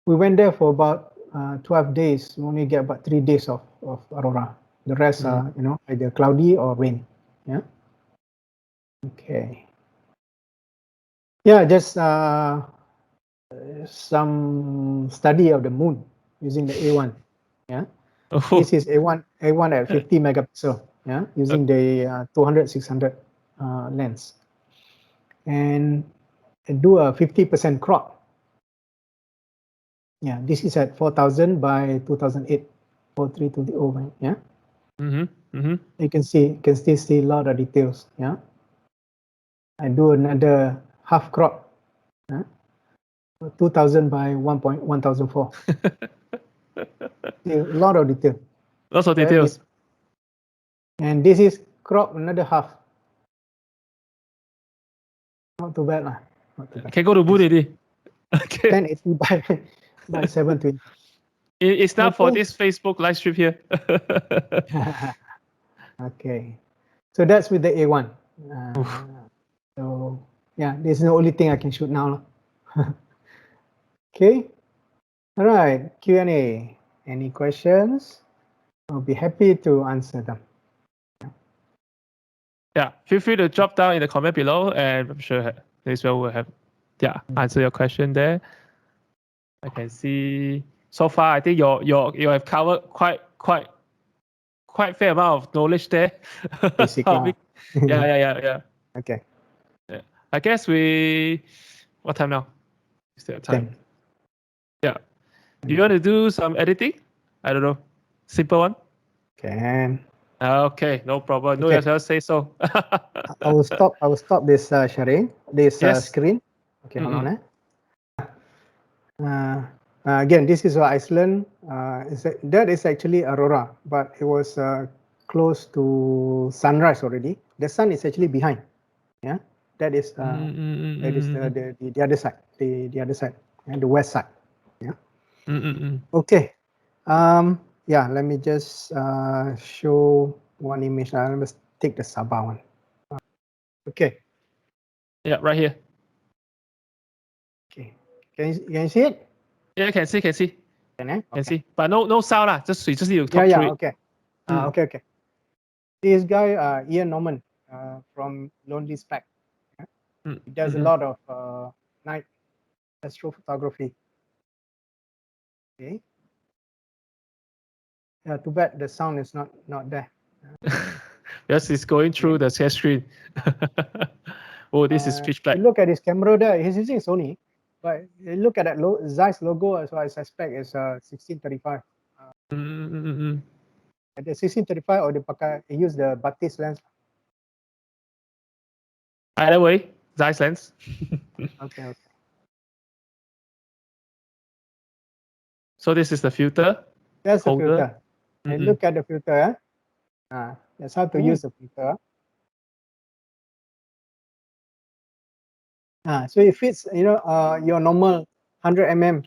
We went there for about 12 days. We only get about 3 days of aurora. The rest are, either cloudy or rain. Yeah. Okay. Yeah, just some study of the moon using the A1. Yeah. Oh, This is A1 at 50 megapixel. Yeah, using the 200 600 lens, and do a 50% crop. Yeah, this is at 4000 by 2008, 4320. Yeah. You can still see a lot of details. Yeah. I do another half crop. Yeah. 2000 by 1004. A lot of detail. Lots of details. And this is crop another half. Not too bad lah. Not too bad. Can go to moon already. Okay. 1080 by 720. It's not for this Facebook live stream here. Okay. So that's with the A1. So yeah, this is the only thing I can shoot now. Okay. All right. Q&A. Any questions? I'll be happy to answer them. Yeah, feel free to drop down in the comment below, and I'm sure Ismail will have answer your question there. I can see so far. I think you have covered quite fair amount of knowledge there. Yeah. Okay. Yeah. I guess what time now? Is there time? 10. Yeah. Do you want to do some editing? I don't know. Simple one? Can. Okay, no problem. No, yourself say so. I will stop this sharing, this screen. Okay, hold on. Again, this is Iceland. That is actually aurora, but it was close to sunrise already. The sun is actually behind. Yeah, that is the other side, the other side, and the west side. Yeah. Okay. Yeah, let me just show one image. Let me take the Sabah one. Okay. Yeah, right here. Okay. Can you see it? Yeah, can see. Can see. But no sound lah. Just need to talk through it. Okay. Okay. This guy, Ian Norman, from Lonely Speck. He does a lot of night astrophotography. Okay. Yeah, too bad the sound is not there. Yes, it's going through the share screen. Oh, this is pitch black. Look at his camera there. He's using Sony, but look at that Zeiss logo. So I suspect it's 1635. The 1635 or they use the Batis lens. Either way, Zeiss lens. Okay. So this is the filter. That's the filter. And look at the filter. That's how to use the filter. So it fits, your normal 100 mm.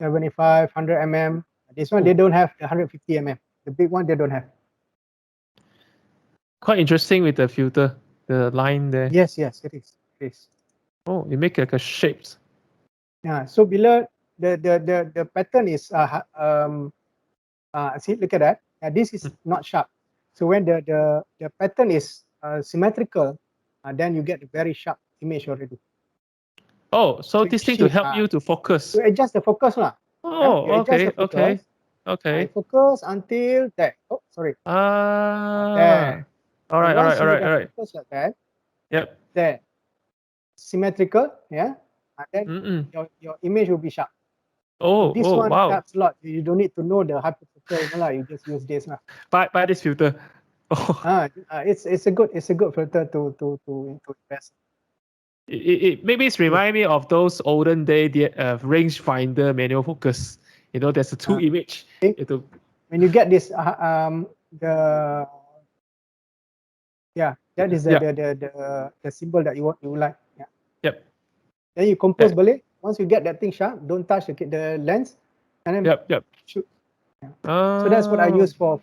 75, 100 mm. This one, they don't have the 150 mm. The big one, they don't have. Quite interesting with the filter, the line there. Yes, it is. Oh, you make like a shapes. Yeah. So below the pattern is see, look at that. This is not sharp. So when the pattern is symmetrical, then you get a very sharp image already. Oh, so this thing to help you to focus. To adjust the focus lah. Oh, okay. Focus until that. Oh, sorry. There. All right. Focus like that. Yep. There. Symmetrical, yeah. And then your image will be sharp. Oh, so this one wow. helps a lot. You don't need to know the hyperfocal, you just use this. Buy this filter. Oh. It's a good filter to invest. Maybe it's remind me of those olden day rangefinder manual focus. There's a two image. When you get this, that is the symbol that you like. Yeah. Yep. Then you compose balik. Once you get that thing sharp, don't touch the lens, and then shoot. Yeah. So that's what I use for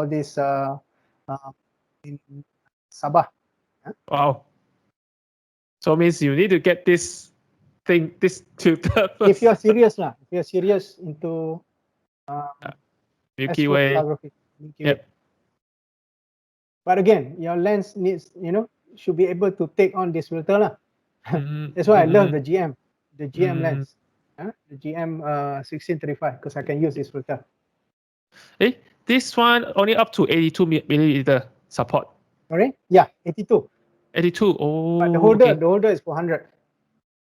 this in Sabah. Wow. So it means you need to get this thing, this filter If first. you're serious lah, if you're serious into Milky Way. astrophotography, Milky Way. Yep. But again, your lens needs, should be able to take on this filter lah. Mm, That's why I love mm, the GM mm. lens, the GM 1635, because I can use this filter. This one only up to 82 milliliter support. Sorry? Yeah, 82. 82. Oh, But the holder, okay. is 400.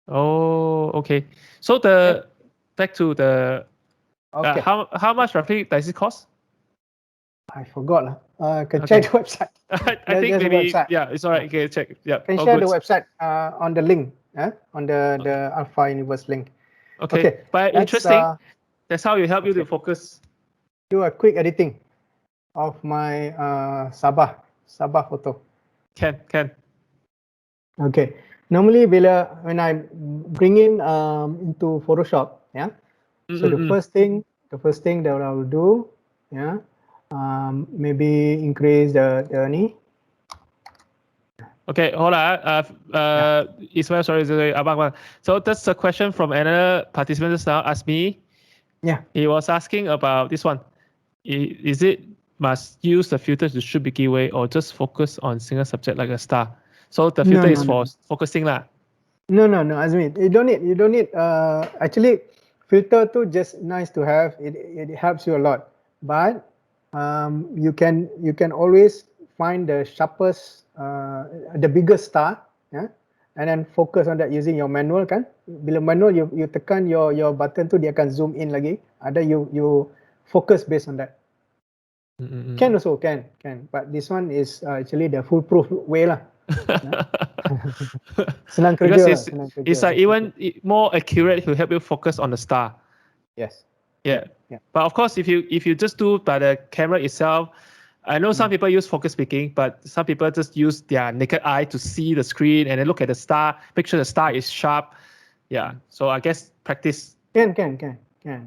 Oh, okay. So back to the Okay. how much roughly does it cost? I forgot lah. Can Okay. check the website. I think There's a maybe website. yeah, it's all right. Okay, check. Yeah, Can all share good. the website on the link, on the Alpha Universe link. Okay. But interesting. That's how you help you to focus. Do a quick editing of my Sabah photo. Can. Okay. Normally when I bring in into Photoshop, so the first thing that I will do, maybe increase the ni. Okay, hold on. Ismail, sorry, Abang. So that's a question from another participant just now asked me. Yeah. He was asking about this one. Is it must use the filter to shoot Milkyway or just focus on single subject like a star? So the filter is for focusing lah. No, Azmi, you don't need. Actually, filter too just nice to have. It helps you a lot. But you can always find the sharpest, the biggest star, and then focus on that using your manual kan. Bila manual you tekan your button tu dia akan zoom in lagi. Ada you focus based on that. Can also can. But this one is actually the foolproof way lah. Senang kerja. Because it's like even more accurate to help you focus on the star. Yes. Yeah. But of course, if you just do by the camera itself, I know some people use focus picking, but some people just use their naked eye to see the screen and then look at the star, make sure the star is sharp. Yeah. So I guess practice. Can.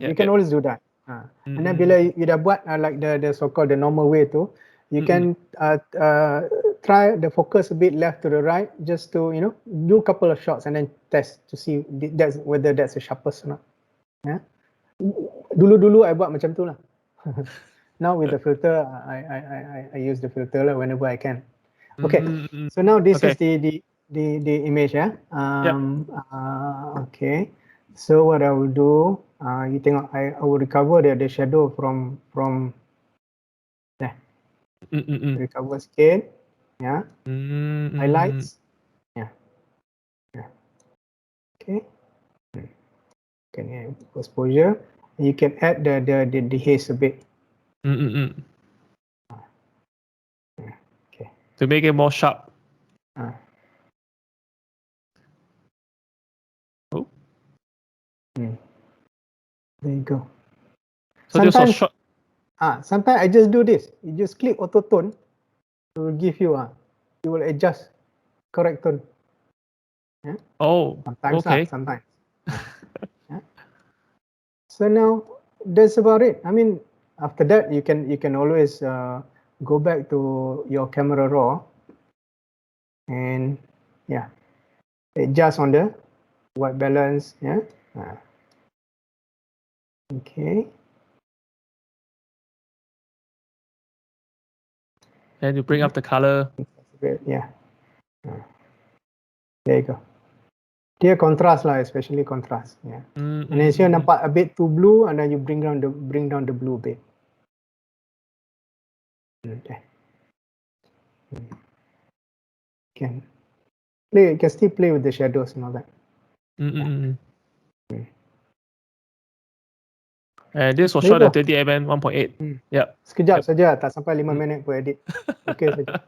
You can always do that. And then bila you dah buat like the so-called the normal way tu, you can try the focus a bit left to the right, just to do a couple of shots and then test to see whether that's the sharpest or not. Yeah. Dulu I buat macam tu lah. Now with the filter, I use the filter lah whenever I can. Okay. So now this is the image, yeah. Okay. So what I will do, you tengok, I will recover the shadow from there. Recover scale, yeah. Highlights, yeah. Okay. Okay, exposure. You can add the haze a bit. Okay. To make it more sharp. There you go. So sometimes, sometimes I just do this. You just click auto tone. It will give you it will adjust correct tone. Yeah? Oh, sometimes okay. Sometimes. Yeah. So now that's about it. I mean, after that you can always go back to your camera raw and adjust on the white balance. Yeah. Okay. And you bring up the color. Yeah. There you go. Dia contrast lah, especially contrast. Yeah. And then you nampak a bit too blue, and then you bring down the blue a bit. Okay. Can still play with the shadows and all that. And this was shot at 20mm 1.8. Yeah. Sekejap saja, tak sampai 5 minit pun edit. Okay saja.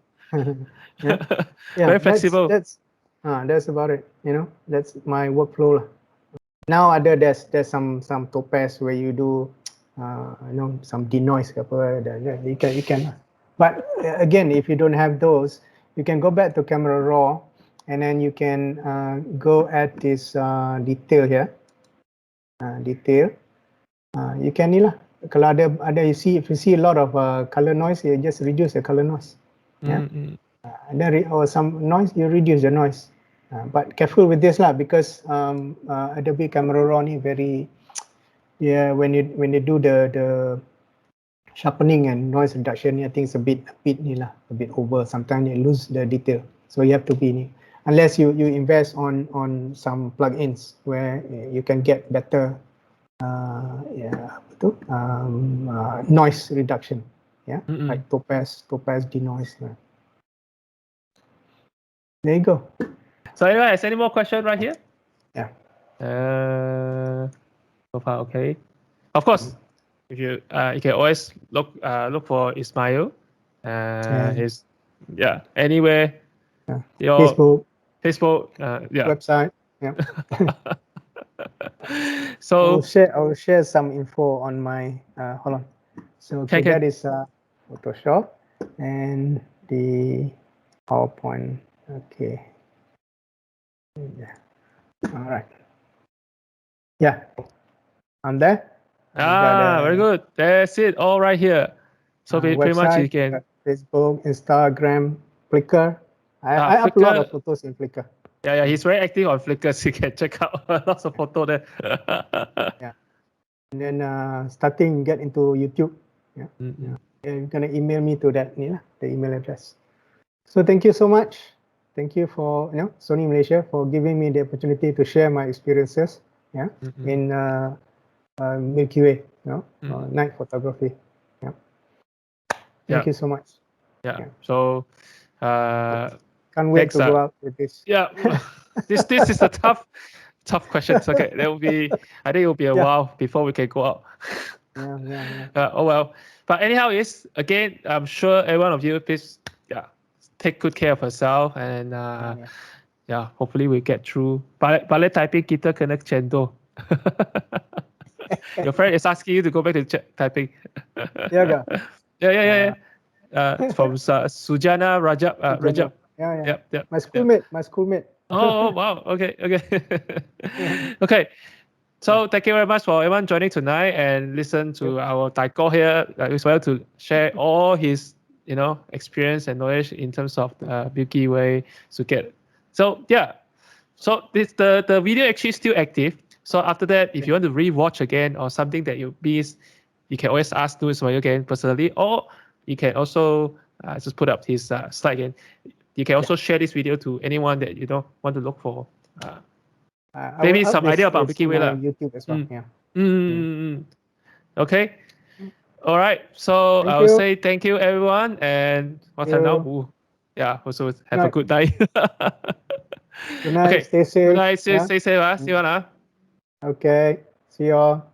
Very flexible. That's about it. That's my workflow lah. Now there's some topaz where you do some denoise ke apa. You can. But again, if you don't have those, you can go back to camera raw, and then you can go at this detail here. Detail. You can ni lah. Kalau ada if you see a lot of color noise, you just reduce the color noise. Yeah. And then or some noise, you reduce the noise. But careful with this lah, because Adobe Camera Raw ni very, when they do the sharpening and noise reduction, I think it's a bit over. Sometimes they lose the detail. So you have to be, unless you invest on some plugins where you can get better noise reduction. Like Topaz denoise. There you go. So anyway, is any more question right here? Yeah. So far okay. Of course, if you can always look for Ismail. His anywhere. Your Facebook. Yeah. Website. Yeah. So I will share some info on my. Hold on. So that is Photoshop and the PowerPoint. Okay. Yeah. All right. Yeah. I'm there. Very good. That's it. All right here. So pretty much you can Facebook, Instagram, Flickr. I Flickr, upload a lot of photos in Flickr. Yeah, he's very active on Flickr, so you can check out lots of photos there. Yeah. And then get into YouTube. Yeah. You're gonna email me to that, the email address. So thank you so much. Thank you for Sony Malaysia for giving me the opportunity to share my experiences. In Milkyway, night photography. Thank you so much. So can't wait to go out with this. This is a tough question. Okay, I think it will be a while before we can go out. Oh well, but anyhow, again, I'm sure every one of you, please take good care of yourself, and hopefully we get through. Balik typing kita kena cendol. Your friend is asking you to go back to typing. Yeah. From Sujana Rajab. Rajab. Yeah. My schoolmate. Oh wow. Okay. Okay. So thank you very much for everyone joining tonight and listen to our Taiko here as well to share all his experience and knowledge in terms of Milkyway So the video actually still active. So after that, if you want to re-watch again or something that you missed, you can always ask Ismail again personally, or you can also just put up his slide again. You can also share this video to anyone that you don't want to look for. Maybe some idea about Milkyway. YouTube as well. Okay. All right. So I'll say thank you, everyone. And what time now? Also have a good night. Good night. Stay safe. Good night. Stay safe. See you. Okay. See you all.